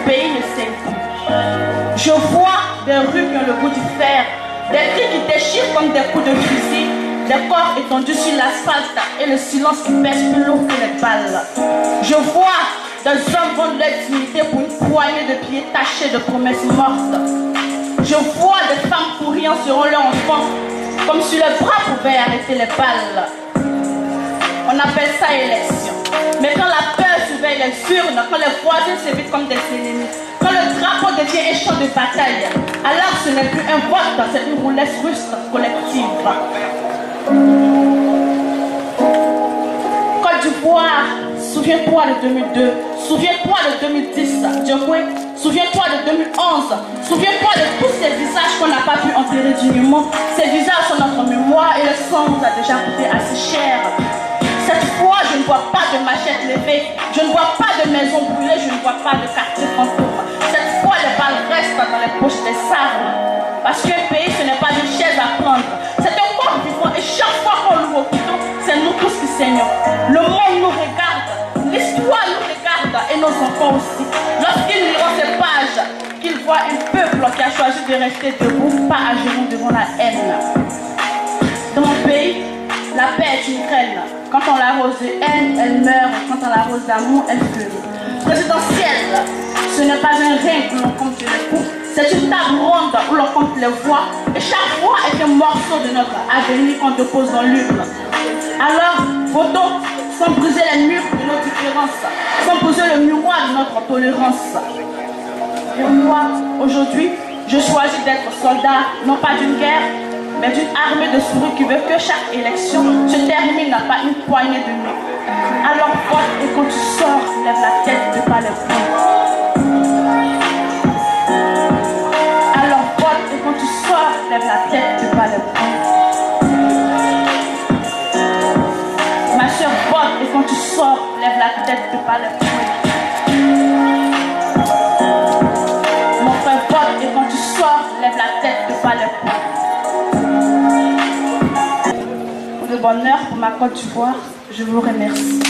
pays ne saigne plus. Je vois des rues qui ont le goût du fer, des cris qui déchirent comme des coups de fusil, des corps étendus sur l'asphalte et le silence qui pèse plus lourd que les balles. Je vois des hommes vendre leur dignité pour une poignée de pieds tachés de promesses mortes. Je vois des femmes courir sur leur enfant comme si le bras pouvait arrêter les balles. On appelle ça élection. Mais quand la peur surveille les urnes, quand les voisins s'évitent comme des ennemis, quand le drapeau devient un champ de bataille, alors ce n'est plus un vote, c'est une roulette russe collective. Côte d'Ivoire, souviens-toi de 2002, souviens-toi de 2010, Djokwe, souviens-toi de 2011, souviens-toi de tous ces visages qu'on n'a pas pu enterrer dignement. Ces visages sont notre mémoire et le sang nous a déjà coûté assez cher. Cette fois, je ne vois pas de machette levée, je ne vois pas de maison brûlée, je ne vois pas de quartier fantôme. Cette fois, les balles restent dans les poches des armes. Parce qu'un pays, ce n'est pas une chaise à prendre. C'est un corps vivant et chaque fois qu'on l'ouvre au couteau, c'est nous tous qui saignons. Le monde nous regarde, l'histoire nous regarde et nos enfants aussi. Lorsqu'ils liront ces pages, qu'ils voient un peuple qui a choisi de rester debout, pas à genoux devant la haine. Dans mon pays, la paix est une graine. Quand on l'arrose de haine, elle meurt. Quand on l'arrose d'amour, elle fleurit. Présidentielle, ce n'est pas un ring où l'on compte les coups. C'est une table ronde où l'on compte les voix. Et chaque voix est un morceau de notre avenir qu'on dépose dans l'urne. Alors, votons sans briser les murs de nos différences, sans briser le miroir de notre tolérance. Et moi, aujourd'hui, je choisis d'être soldat, non pas d'une guerre, mais d'une armée de souris qui veut que chaque élection se termine par une poignée de main. Alors vote et quand tu sors, lève la tête de pas les poings. Alors vote et quand tu sors, lève la tête de pas les poings. Ma soeur, vote et quand tu sors, lève la tête de pas les poings. Mon frère, vote et quand tu sors, lève la tête de pas les poings. Bonheur pour ma Côte d'Ivoire, je vous remercie.